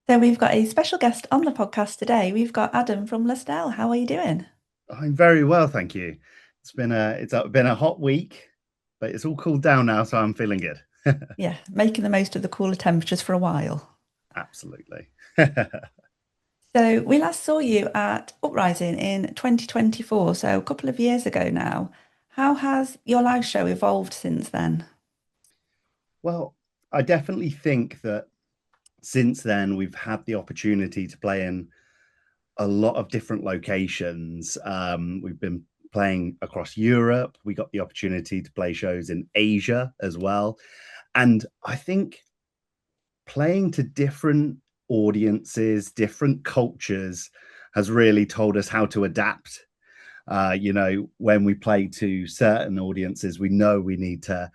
So we've got a special guest on the podcast today. We've got Adam from Lastelle. How are you doing? I'm very well, thank you. It's been a hot week, but it's all cooled down now, so I'm feeling good. Yeah, making the most of the cooler temperatures for a while. Absolutely. So we last saw you at Uprising in 2024, so a couple of years ago now. How has your live show evolved since then? Well, I definitely think that since then we've had the opportunity to play in a lot of different locations. We've been playing across Europe. We got the opportunity to play shows in Asia as well. And I think playing to different audiences, different cultures has really told us how to adapt. When we play to certain audiences, we know we need to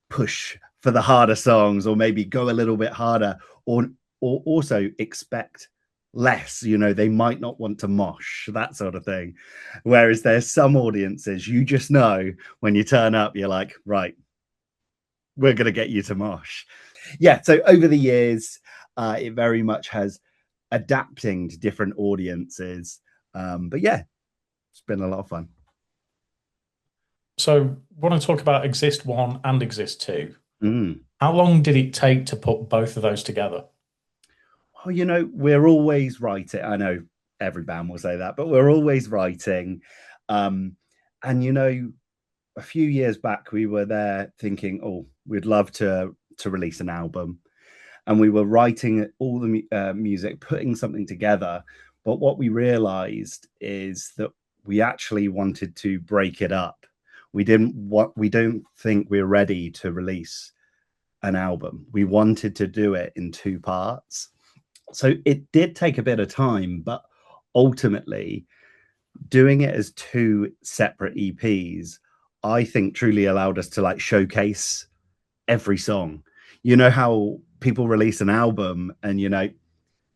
push for the harder songs or maybe go a little bit harder or also expect less. They might not want to mosh, that sort of thing. Whereas there's some audiences you just know when you turn up, you're like, right, we're going to get you to mosh. Yeah, so over the years, it very much has adapting to different audiences. But yeah, it's been a lot of fun. So, want to talk about Exist 1 and Exist 2. Mm. How long did it take to put both of those together? Well, we're always writing. I know every band will say that, but we're always writing. And a few years back, we were there thinking, oh, we'd love to release an album. And we were writing all the music, putting something together. But what we realized is that we actually wanted to break it up. We don't think we're ready to release an album. We wanted to do it in two parts. So it did take a bit of time, but ultimately doing it as two separate EPs, I think truly allowed us to like showcase every song. You know how people release an album and the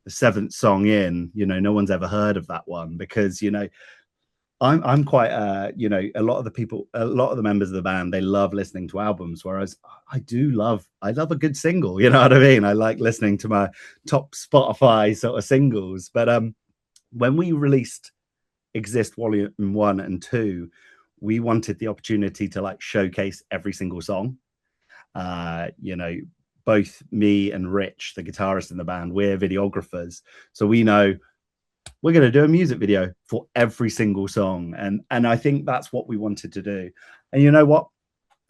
seventh song in, no one's ever heard of that one because I'm quite a lot of the members of the band, they love listening to albums, whereas I love a good single, you know what I mean? I like listening to my top Spotify sort of singles. But when we released Exist Volume 1 and 2, we wanted the opportunity to like showcase every single song. Both me and Rich, the guitarist in the band, we're videographers, so we know we're going to do a music video for every single song, and I think that's what we wanted to do. And you know what,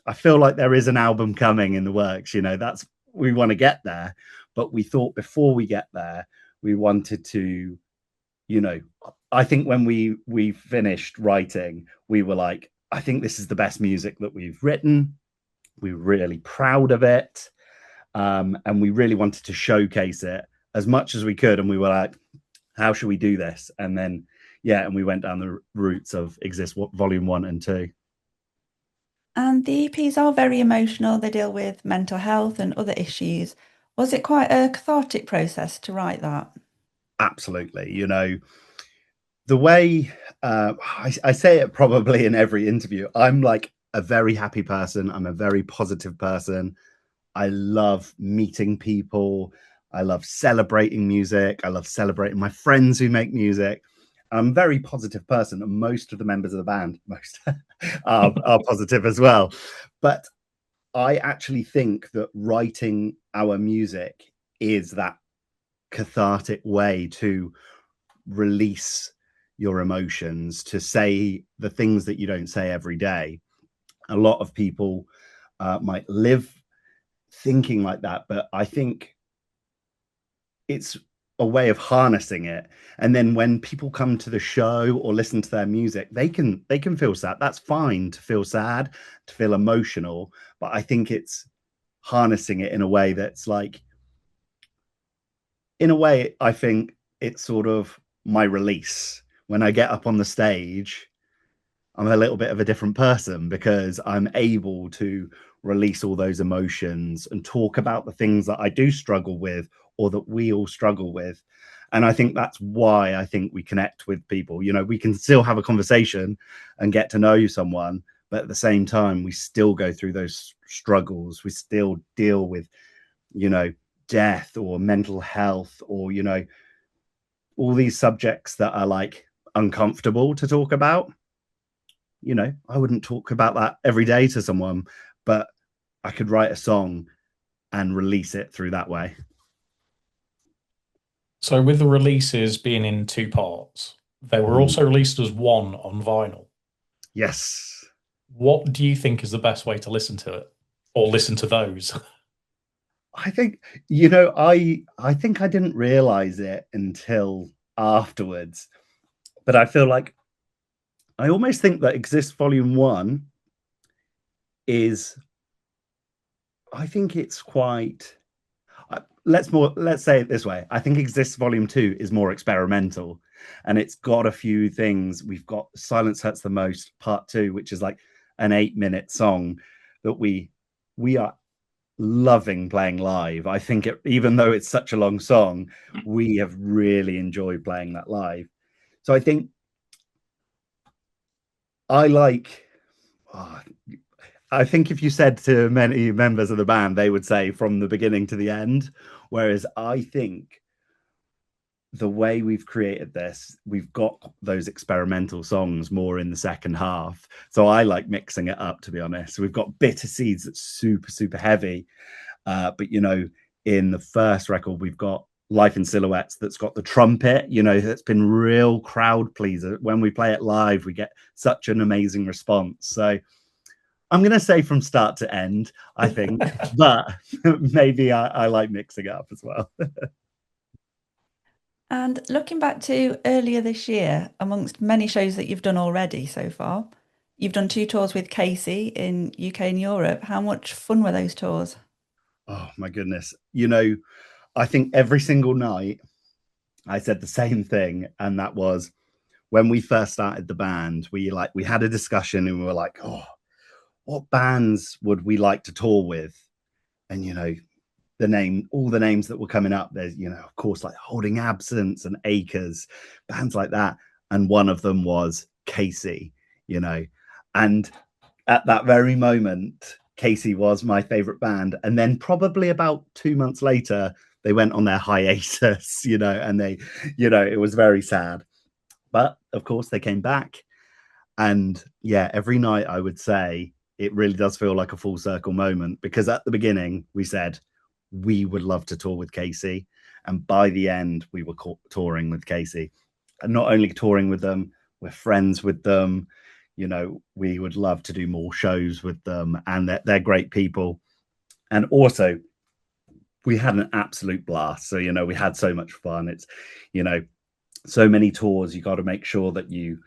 I feel like there is an album coming in the works. That's, we want to get there, but we thought before we get there we wanted to, I think when we finished writing, we were like, I think this is the best music that we've written. We're really proud of it. And we really wanted to showcase it as much as we could. And we were like, how should we do this? And then, and we went down the routes of Exist Volume 1 and 2. And the EPs are very emotional. They deal with mental health and other issues. Was it quite a cathartic process to write that? Absolutely. The way I say it probably in every interview, I'm like a very happy person. I'm a very positive person. I love meeting people. I love celebrating music. I love celebrating my friends who make music. I'm a very positive person, and most of the members of the band, are positive as well. But I actually think that writing our music is that cathartic way to release your emotions, to say the things that you don't say every day. A lot of people might live thinking like that, but I think it's a way of harnessing it. And then when people come to the show or listen to their music, they can feel sad. That's fine to feel sad, to feel emotional, but I think it's harnessing it in a way that's like, in a way, I think it's sort of my release. When I get up on the stage, I'm a little bit of a different person because I'm able to release all those emotions and talk about the things that I do struggle with or that we all struggle with. And I think that's why I think we connect with people. We can still have a conversation and get to know someone, but at the same time, we still go through those struggles. We still deal with, death or mental health, or, you know, all these subjects that are like uncomfortable to talk about. You know, I wouldn't talk about that every day to someone, but I could write a song and release it through that way. So with the releases being in two parts, they were also released as one on vinyl. Yes. What do you think is the best way to listen to it, or listen to those? I think, you know, I think I didn't realize it until afterwards, but I feel like I almost think that Exist Volume 1 is, I think it's quite, let's say it this way. I think Exist Volume 2 is more experimental, and it's got a few things. We've got Silence Hurts the Most Part 2, which is like an 8-minute song that we are loving playing live. I think even though it's such a long song, we have really enjoyed playing that live. So I think I like, oh, I think if you said to many members of the band, they would say from the beginning to the end. Whereas I think the way we've created this, we've got those experimental songs more in the second half. So I like mixing it up, to be honest. We've got Bitter Seeds that's super, super heavy. But, you know, in the first record, we've got Life in Silhouettes that's got the trumpet, you know, that's been real crowd pleaser. When we play it live, we get such an amazing response. So I'm going to say from start to end, I think, but maybe I like mixing it up as well. And looking back to earlier this year, amongst many shows that you've done already so far, you've done 2 tours with Casey in UK and Europe. How much fun were those tours? Oh, my goodness. You know, I think every single night I said the same thing. And that was when we first started the band, we had a discussion and we were like, oh, what bands would we like to tour with? And, you know, all the names that were coming up, there's, you know, of course, like Holding Absence and Acres, bands like that. And one of them was Casey, you know, and at that very moment, Casey was my favorite band. And then probably about 2 months later, they went on their hiatus, you know, and they, you know, it was very sad. But of course, they came back. And yeah, every night I would say it really does feel like a full circle moment, because at the beginning we said we would love to tour with Casey. And by the end, we were touring with Casey. And not only touring with them, we're friends with them. You know, we would love to do more shows with them, and they're great people. And also, we had an absolute blast. So, you know, we had so much fun. It's, you know, so many tours, you got to make sure that you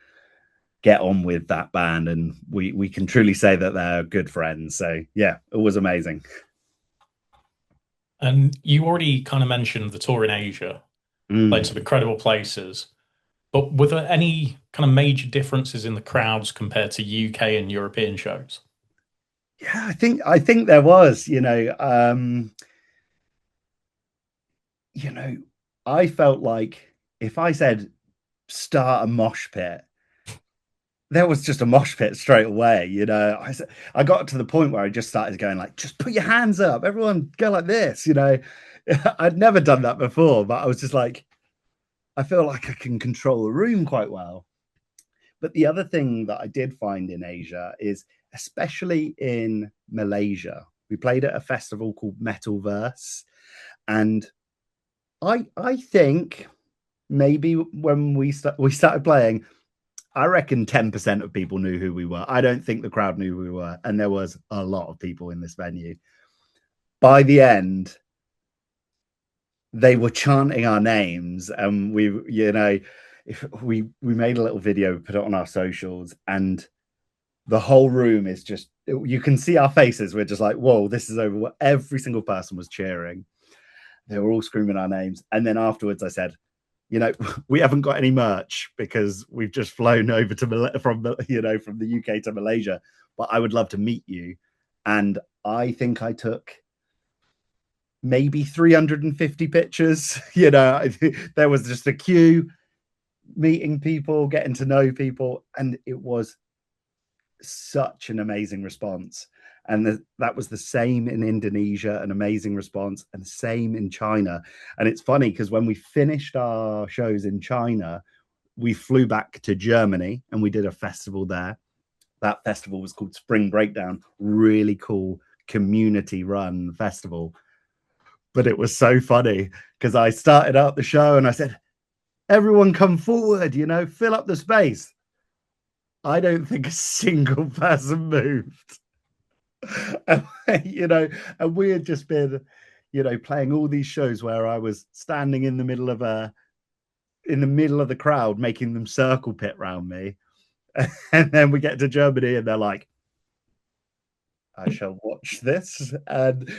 get on with that band. And we can truly say that they're good friends. So, yeah, it was amazing. And you already kind of mentioned the tour in Asia, played some incredible places. But were there any kind of major differences in the crowds compared to UK and European shows? Yeah, I think there was, you know, I felt like if I said start a mosh pit, there was just a mosh pit straight away. You know, I got to the point where I just started going like, just put your hands up, everyone go like this. You know, I'd never done that before, but I was just like, I feel like I can control the room quite well. But the other thing that I did find in Asia is, especially in Malaysia, we played at a festival called Metalverse, and I think maybe when we started playing, I reckon 10% of people knew who we were. I don't think the crowd knew who we were, and there was a lot of people in this venue. By the end, they were chanting our names, and we, you know, if we made a little video, put it on our socials, and the whole room is just, you can see our faces. We're just like, whoa, this is over. Every single person was cheering. They were all screaming our names. And then afterwards I said, you know, we haven't got any merch because we've just flown over to from the UK to Malaysia, but I would love to meet you. And I think I took maybe 350 pictures. You know, there was just a queue, meeting people, getting to know people, and it was such an amazing response. And that was the same in Indonesia, an amazing response, and same in China. And it's funny because when we finished our shows in China, we flew back to Germany and we did a festival there. That festival was called Spring Breakdown, really cool community run festival. But it was so funny because I started out the show and I said, everyone come forward, fill up the space. I don't think a single person moved. And, and we had just been, playing all these shows where I was standing in the middle of the crowd, making them circle pit round me. And then we get to Germany and they're like, I shall watch this. And,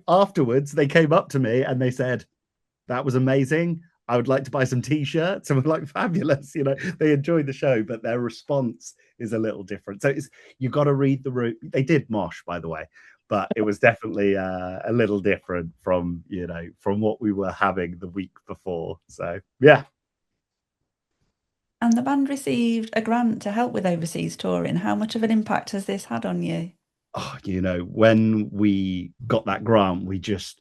afterwards they came up to me and they said, that was amazing. I would like to buy some t-shirts. And we're like, fabulous. They enjoyed the show, but their response is a little different. So you got to read the room. They did Mosh, by the way, but it was definitely a little different from what we were having the week before. So, yeah. And the band received a grant to help with overseas touring. How much of an impact has this had on you? Oh, when we got that grant, we just,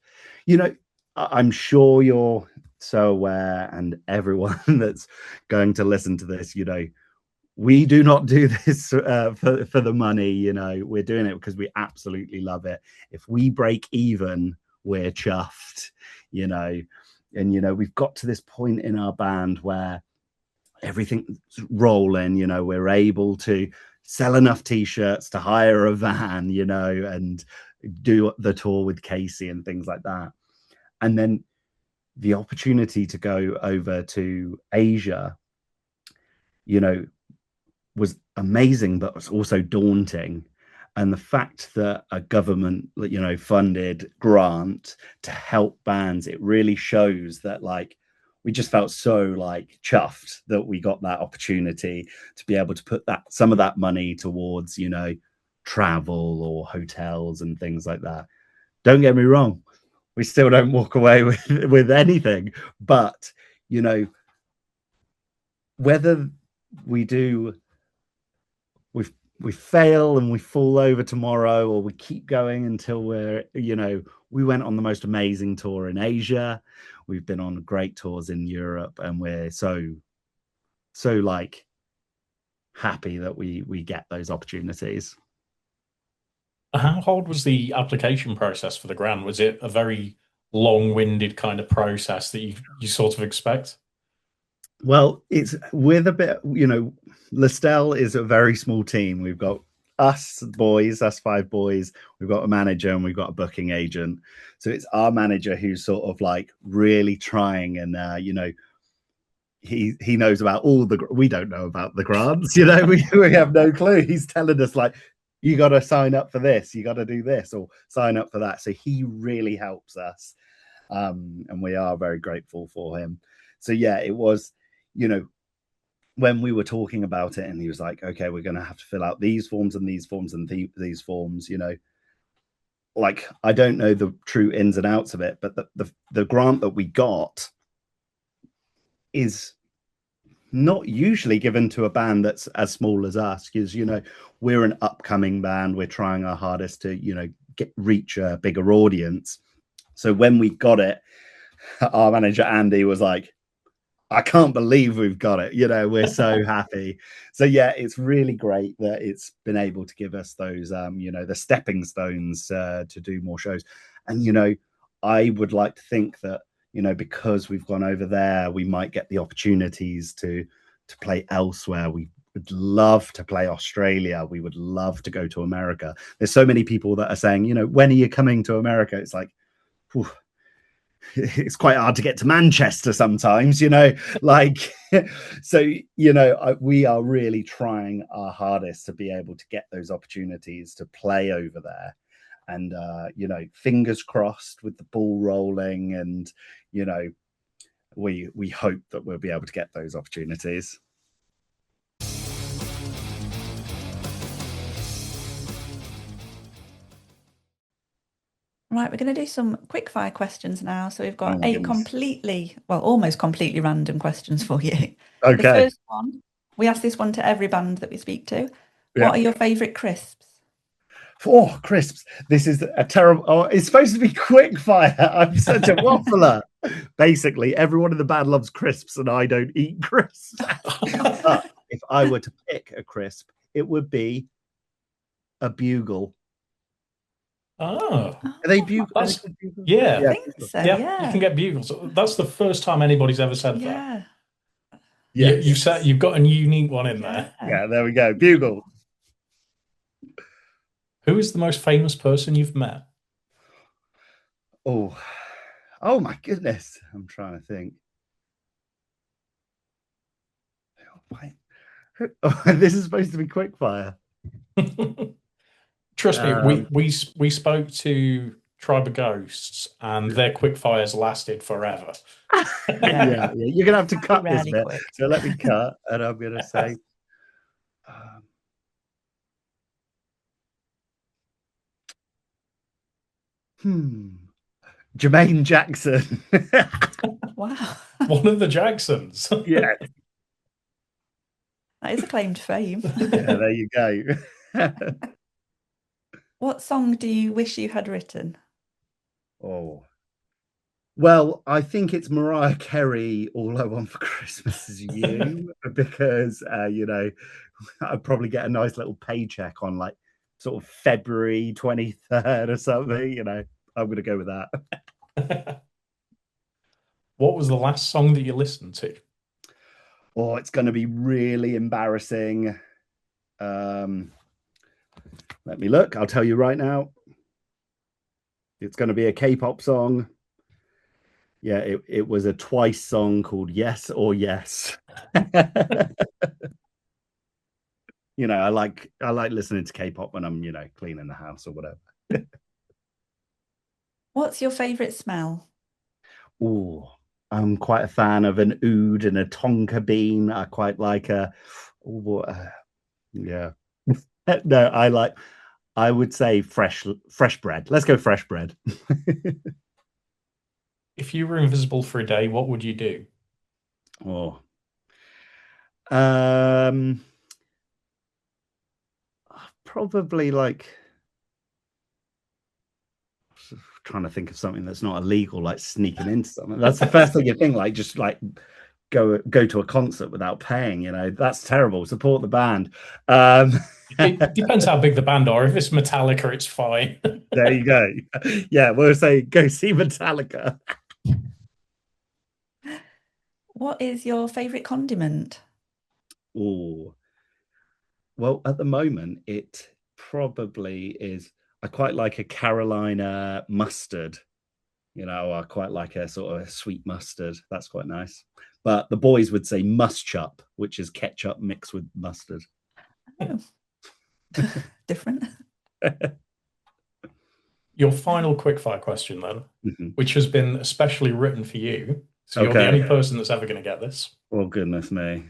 I'm sure you're so aware, and everyone that's going to listen to this, we do not do this for the money. We're doing it because we absolutely love it. If we break even, we're chuffed, and we've got to this point in our band where everything's rolling. We're able to sell enough t-shirts to hire a van, and do the tour with Casey and things like that. And then the opportunity to go over to Asia, was amazing, but was also daunting. And the fact that a government, funded grant to help bands, it really shows that we just felt so chuffed that we got that opportunity to be able to put some of that money towards, travel or hotels and things like that. Don't get me wrong, we still don't walk away with anything, but whether we do, we fail and we fall over tomorrow, or we keep going until we're, we went on the most amazing tour in Asia. We've been on great tours in Europe, and we're so happy that we get those opportunities. How hard was the application process for the grant? Was it a very long-winded kind of process that you sort of expect? Well, it's with a bit, Lastelle is a very small team. We've got us 5 boys, we've got a manager, and we've got a booking agent. So it's our manager who's sort of really trying, and he knows about we don't know about the grants, we have no clue. He's telling us you got to sign up for this, you got to do this, or sign up for that. So he really helps us, and we are very grateful for him. So yeah, it was, when we were talking about it, and he was like, okay, we're going to have to fill out these forms and these forms and these forms, I don't know the true ins and outs of it, but the grant that we got is not usually given to a band that's as small as us, because we're an upcoming band. We're trying our hardest to reach a bigger audience. So when we got it, our manager Andy was like, I can't believe we've got it. We're so happy. So yeah, it's really great that it's been able to give us those the stepping stones to do more shows. And I would like to think that because we've gone over there, we might get the opportunities to play elsewhere. We would love to play Australia. We would love to go to America. There's so many people that are saying, when are you coming to America? It's like, whew, it's quite hard to get to Manchester sometimes, so we are really trying our hardest to be able to get those opportunities to play over there. And fingers crossed with the ball rolling, and we hope that we'll be able to get those opportunities. Right, we're going to do some quickfire questions now. So we've got almost completely random questions for you. Okay. The first one, we ask this one to every band that we speak to. Yeah. What are your favourite crisps? Oh, crisps. This is a terrible. Oh, it's supposed to be quickfire. I'm such a waffler. Basically, everyone in the band loves crisps, and I don't eat crisps. But if I were to pick a crisp, it would be a bugle. Oh, Are they bugle? yeah. I think so. Yeah, Yeah. you can get bugles. That's the first time anybody's ever said that. Yeah. Yes. You've got a unique one in there. Yeah, there we go. Bugle. Who is the most famous person you've met? Oh my goodness. I'm trying to think. Oh, this is supposed to be quickfire. Trust me, we spoke to Tribe of Ghosts, and their quickfires lasted forever. Yeah, you're gonna have to cut this bit. Quick. So let me cut, and I'm gonna say, Jermaine Jackson. Wow. One of the Jacksons. Yeah. That is a claim to fame. Yeah, there you go. What song do you wish you had written? Oh. Well, I think it's Mariah Carey, All I Want for Christmas Is You, because, I'd probably get a nice little paycheck on like sort of February 23rd or something, I'm going to go with that. What was the last song that you listened to? Oh, it's going to be really embarrassing. Let me look. I'll tell you right now. It's going to be a K-pop song. Yeah, it was a Twice song called Yes or Yes. I like listening to K-pop when I'm, cleaning the house or whatever. What's your favorite smell? Oh, I'm quite a fan of an oud and a tonka bean. I quite like yeah. No, I would say fresh bread. Let's go fresh bread. If you were invisible for a day, what would you do? Oh. Probably trying to think of something that's not illegal, like sneaking into something. That's the first thing you think, like just like go to a concert without paying, that's terrible. Support the band. It depends how big the band are. If it's Metallica, it's fine. There you go. Yeah, we'll say go see Metallica. What is your favorite condiment? Oh, well, at the moment, it probably is. I quite like a Carolina mustard. I quite like a sort of sweet mustard. That's quite nice. But the boys would say mustchup, which is ketchup mixed with mustard. Oh. Different. Your final quickfire question, then, which has been especially written for you. So you're Okay. the only person that's ever going to get this. Oh, goodness me.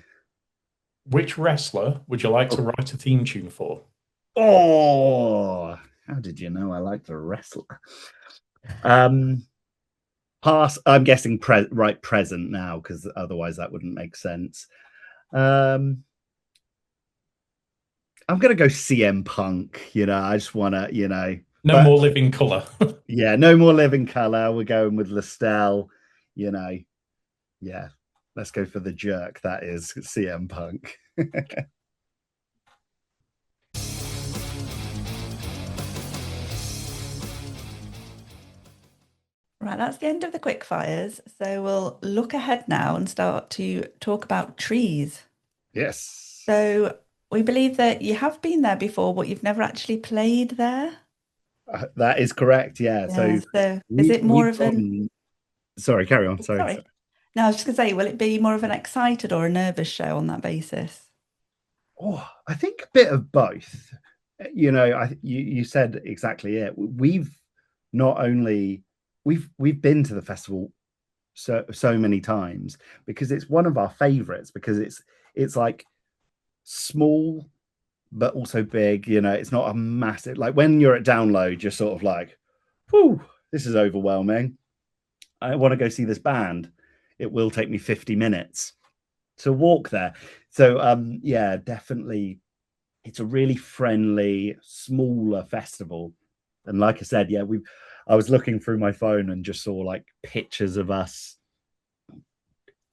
Which wrestler would you like to write a theme tune for? Oh, how did you know I like the wrestler? Pass. I'm guessing present now, because otherwise that wouldn't make sense. I'm gonna go CM Punk. I just want to, No more Living Color. Yeah, no more Living Color. We're going with Lastelle. Yeah, let's go for the jerk. That is CM Punk. Right, that's the end of the quickfires. So we'll look ahead now and start to talk about trees. Yes. So we believe that you have been there before, but you've never actually played there. That is correct. Yeah. So is it more of an... Sorry, carry on. Sorry. No, I was just going to say, will it be more of an excited or a nervous show on that basis? Oh, I think a bit of both. You said exactly it. We've been to the festival so many times because it's one of our favorites, because it's like small but also big. It's not a massive, like when you're at download, you're sort of like, whew, this is overwhelming. I want to go see this band. It will take me 50 minutes to walk there. So yeah, definitely it's a really friendly, smaller festival. And like I said, yeah, I was looking through my phone and just saw like pictures of us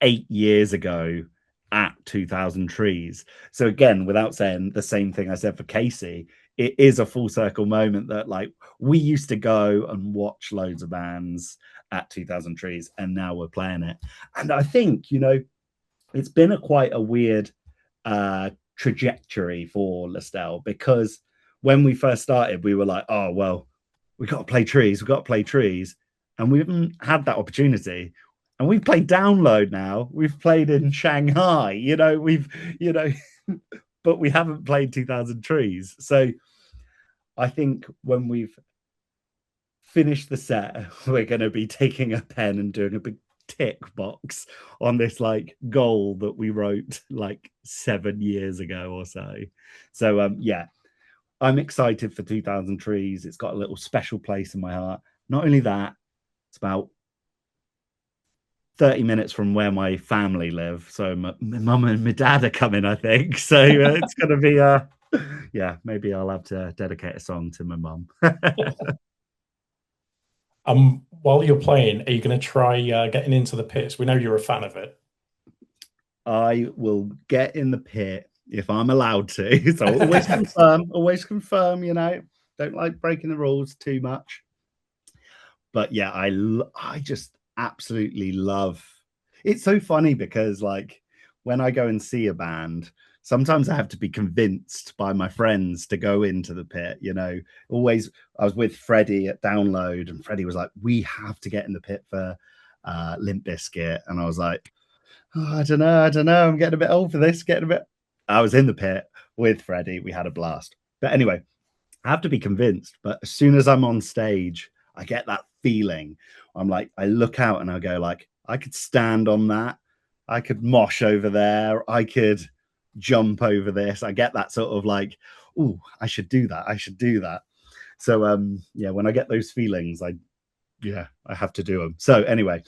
8 years ago at 2000 Trees. So again, without saying the same thing I said for Casey, it is a full circle moment that like we used to go and watch loads of bands at 2000 Trees, and now we're playing it. And I think, you know, it's been quite a weird trajectory for Lastelle, because when we first started, we were like, oh, well, we got to play Trees, we've got to play Trees. And we haven't had that opportunity. And we've played Download now. We've played in Shanghai, you know, but we haven't played 2000 Trees. So I think when we've finished the set, we're going to be taking a pen and doing a big tick box on this like goal that we wrote like 7 years ago or so. So yeah, I'm excited for 2000 Trees. It's got a little special place in my heart. Not only that, it's about 30 minutes from where my family live. So my mum and my dad are coming, I think. So it's going to be, yeah, maybe I'll have to dedicate a song to my mum. While you're playing, are you going to try getting into the pits? We know you're a fan of it. I will get in the pit if I'm allowed to. So always confirm, you know, don't like breaking the rules too much. But yeah, I just absolutely love. It's so funny because like when I go and see a band, sometimes I have to be convinced by my friends to go into the pit, you know. Always, I was with Freddie at Download, and Freddie was like, we have to get in the pit for Limp Bizkit. And I was like, oh, I don't know. I'm getting a bit old for this, I was in the pit with Freddie. We had a blast. But anyway, I have to be convinced. But as soon as I'm on stage, I get that feeling. I'm like, I look out and I go like, I could stand on that. I could mosh over there. I could jump over this. I get that sort of like, oh, I should do that. So yeah, when I get those feelings, I have to do them. So anyway,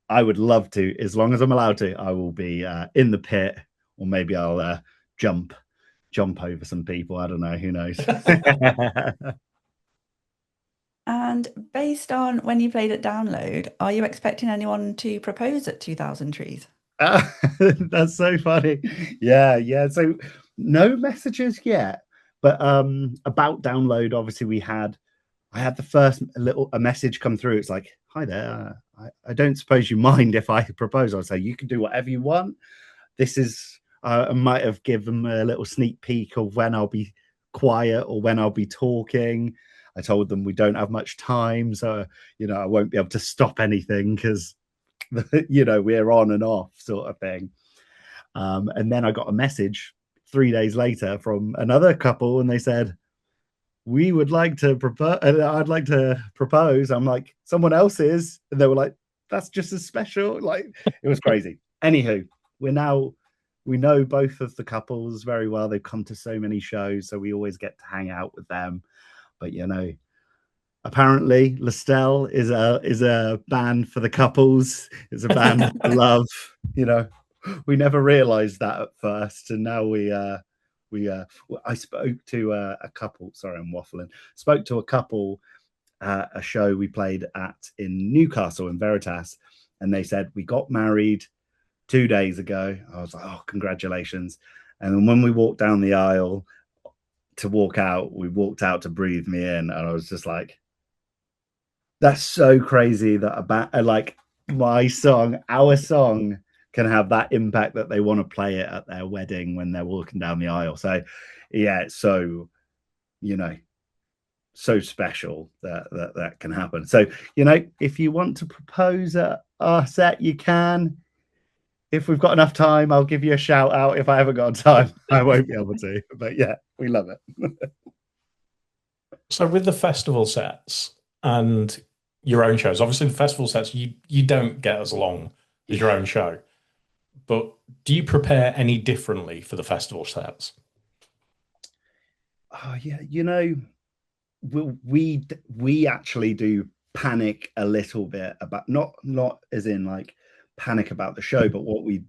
I would love to, as long as I'm allowed to, I will be in the pit, or maybe I'll jump over some people. I don't know, who knows. And based on when you played at Download, are you expecting anyone to propose at 2000 Trees? That's so funny. Yeah. So no messages yet, but about Download, obviously I had the first a message come through. It's like, hi there. I don't suppose you mind if I propose. I'll say you can do whatever you want. This is I might have given them a little sneak peek of when I'll be quiet or when I'll be talking. I told them we don't have much time, so you know I won't be able to stop anything because you know we're on and off sort of thing. And then I got a message 3 days later from another couple, and they said, we would like to propose. I'd like to propose. I'm like, someone else is. And they were like, that's just as special. Like, it was crazy. Anywho, we know both of the couples very well. They've come to so many shows, so we always get to hang out with them. But you know, apparently Lastelle is a band for the couples. It's a band for love. You know, we never realized that at first, and now I spoke to a couple. Sorry, I'm waffling. Spoke to a couple at a show we played at in Newcastle in Veritas, and they said we got married 2 days ago. I was like, oh, congratulations! And then when we walked down the aisle to walk out, we walked out to Breathe Me In, and I was just like, that's so crazy that like my song, our song, can have that impact that they want to play it at their wedding when they're walking down the aisle. So yeah, it's so, you know, so special that can happen. So, you know, if you want to propose at our set, you can. If we've got enough time, I'll give you a shout out. If I haven't got time, I won't be able to. But yeah, we love it. So with the festival sets and your own shows, obviously the festival sets you don't get as long as your own show. But do you prepare any differently for the festival sets? Oh yeah, you know, we actually do panic a little bit about not as in like panic about the show, but what we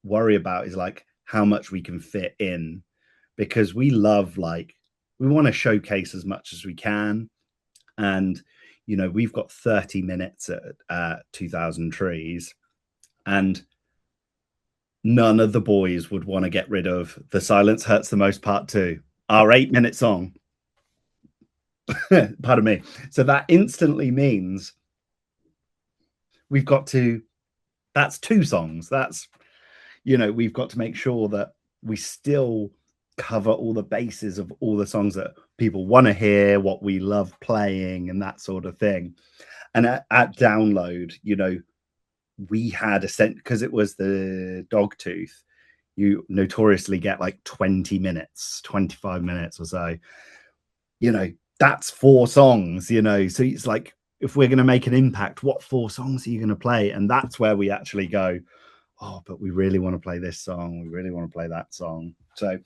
worry about is like how much we can fit in, because we love, like, we want to showcase as much as we can. And, you know, we've got 30 minutes at 2000 Trees, and none of the boys would want to get rid of The Silence Hurts the Most Part 2, our 8-minute song. Pardon me. So that instantly means we've got to, that's 2 songs. That's, you know, we've got to make sure that we still cover all the bases of all the songs that people want to hear, what we love playing, and that sort of thing. And at Download, you know, we had a sense, because it was the Dogtooth, you notoriously get like 20 minutes, 25 minutes or so. You know, that's 4 songs, you know. So it's like, if we're going to make an impact, what 4 songs are you going to play? And that's where we actually go, oh, but we really want to play this song. We really want to play that song. So,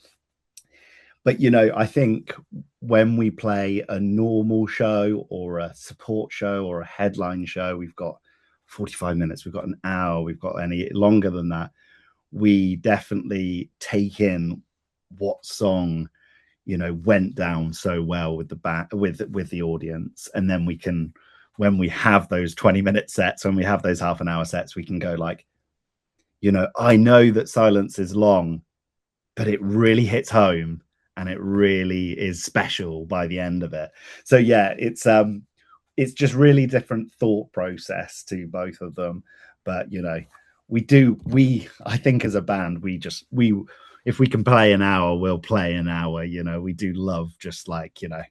but, you know, I think when we play a normal show or a support show or a headline show, we've got 45 minutes, we've got an hour, we've got any longer than that. We definitely take in what song, you know, went down so well with the with the audience. And then we can, when we have those 20-minute sets, when we have those half an hour sets, we can go like, you know, I know that Silence is long, but it really hits home and it really is special by the end of it. So yeah, it's just really different thought process to both of them. But, you know, I think as a band, if we can play an hour, we'll play an hour. You know, we do love just, like, you know,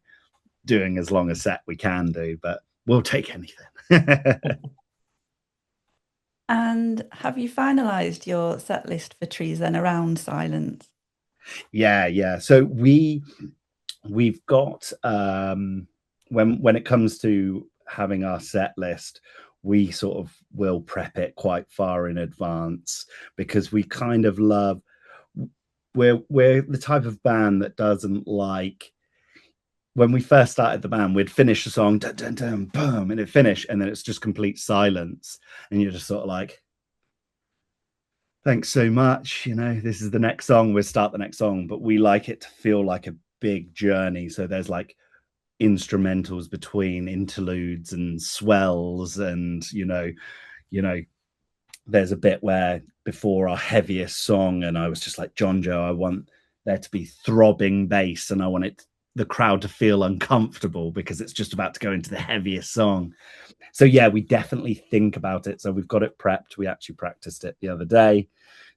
doing as long a set we can do, but we'll take anything. And have you finalized your set list for Trees then around Silence? Yeah. So we've got when it comes to having our set list, we sort of will prep it quite far in advance, because we kind of love, we're the type of band that doesn't like, when we first started the band, we'd finish the song, dun, dun, dun, boom, and it finished, and then it's just complete silence, and you're just sort of like, thanks so much, you know, this is the next song, we'll start the next song. But we like it to feel like a big journey. So there's like instrumentals between interludes and swells, and you know, there's a bit where before our heaviest song, and I was just like, John Joe, I want there to be throbbing bass, and I want the crowd to feel uncomfortable because it's just about to go into the heaviest song. So yeah, we definitely think about it. So we've got it prepped. We actually practiced it the other day.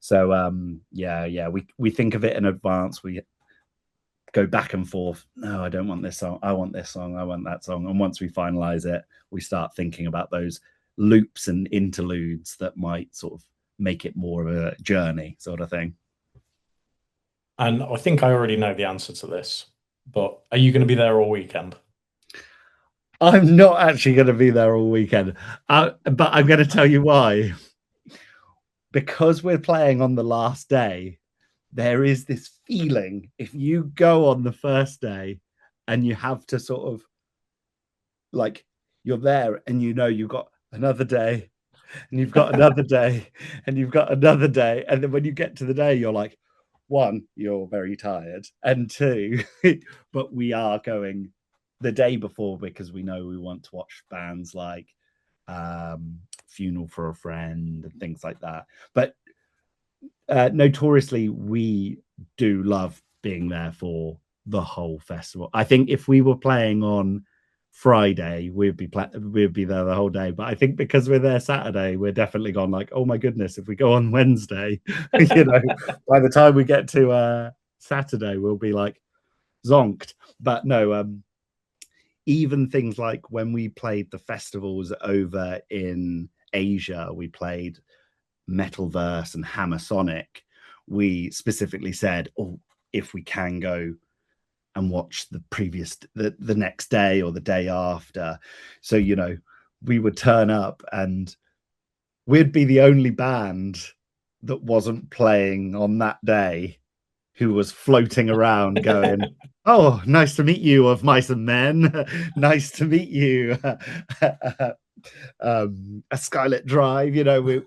So yeah, we think of it in advance. We go back and forth. No, I don't want this song. I want this song. I want that song. And once we finalize it, we start thinking about those loops and interludes that might sort of make it more of a journey sort of thing. And I think I already know the answer to this, but are you going to be there all weekend? I'm not actually going to be there all weekend, but I'm going to tell you why. Because we're playing on the last day, there is this feeling, if you go on the first day and you have to sort of, like, you're there and you know you've got another day and you've got another day and you've got another day. And then when you get to the day, you're like, 1, you're very tired, and 2, but we are going the day before because we know we want to watch bands like Funeral for a Friend and things like that. But notoriously, we do love being there for the whole festival. I think if we were playing on Friday, we'd be there the whole day. But I think because we're there Saturday, we're definitely gone like, oh my goodness, if we go on Wednesday, you know, by the time we get to Saturday, we'll be like zonked. But no, even things like when we played the festivals over in Asia, we played Metalverse and Hammer Sonic. We specifically said, oh, if we can go and watch the next day or the day after. So, you know, we would turn up and we'd be the only band that wasn't playing on that day who was floating around going, oh, nice to meet you, of Mice and Men. Nice to meet you. A Skylit Drive, you know. We're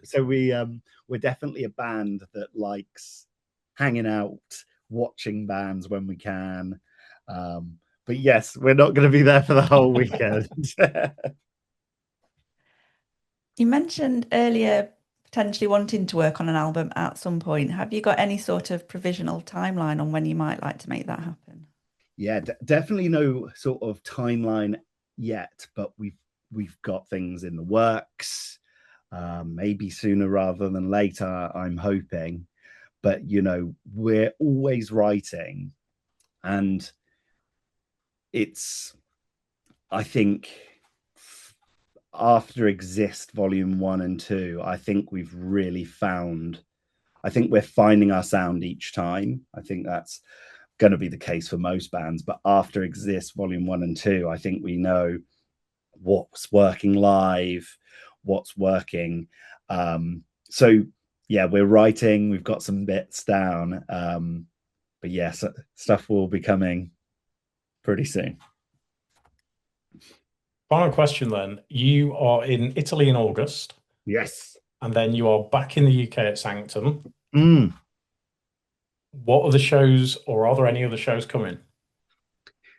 definitely a band that likes hanging out watching bands when we can. But yes, we're not going to be there for the whole weekend. You mentioned earlier potentially wanting to work on an album at some point. Have you got any sort of provisional timeline on when you might like to make that happen? Yeah, definitely no sort of timeline yet, but we've got things in the works. Maybe sooner rather than later, I'm hoping. But we're always writing, and I think after Exist Volume 1 and 2, I think we're finding our sound each time. I think that's going to be the case for most bands. But after Exist Volume 1 and 2, I think we know what's working live, what's working. So yeah, we're writing, we've got some bits down. But yeah, so stuff will be coming pretty soon. Final question then. You are in Italy in August. Yes. And then you are back in the UK at Sanctum. Mm. What are the shows, or are there any other shows coming?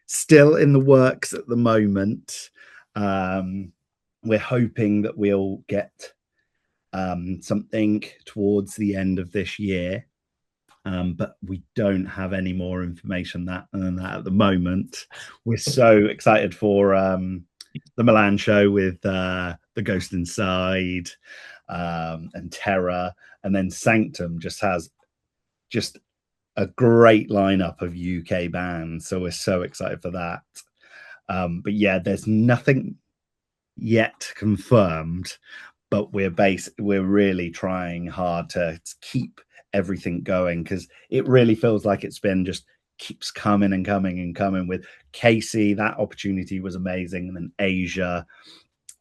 Still in the works at the moment. We're hoping that we'll get something towards the end of this year. But we don't have any more information than that at the moment. We're so excited for the Milan show with The Ghost Inside and Terror, and then Sanctum just has a great lineup of UK bands, so we're so excited for that. But yeah, there's nothing yet confirmed, but we're really trying hard to keep everything going, because it really feels like it's been just keeps coming and coming and coming. With Casey, that opportunity was amazing, and then Asia,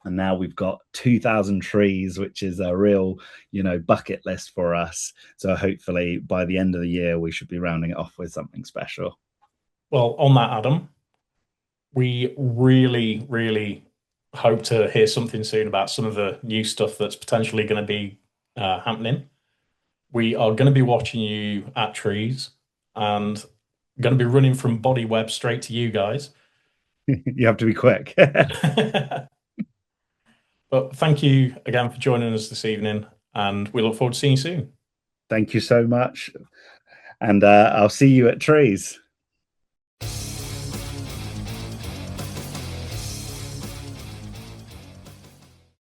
and now we've got 2,000 Trees, which is a real bucket list for us. So hopefully by the end of the year we should be rounding it off with something special. Well, on that, Adam, we really hope to hear something soon about some of the new stuff that's potentially going to be happening. We are going to be watching you at Trees, and going to be running from Body Web straight to you guys. You have to be quick. But thank you again for joining us this evening, and we look forward to seeing you soon. Thank you so much. And I'll see you at Trees.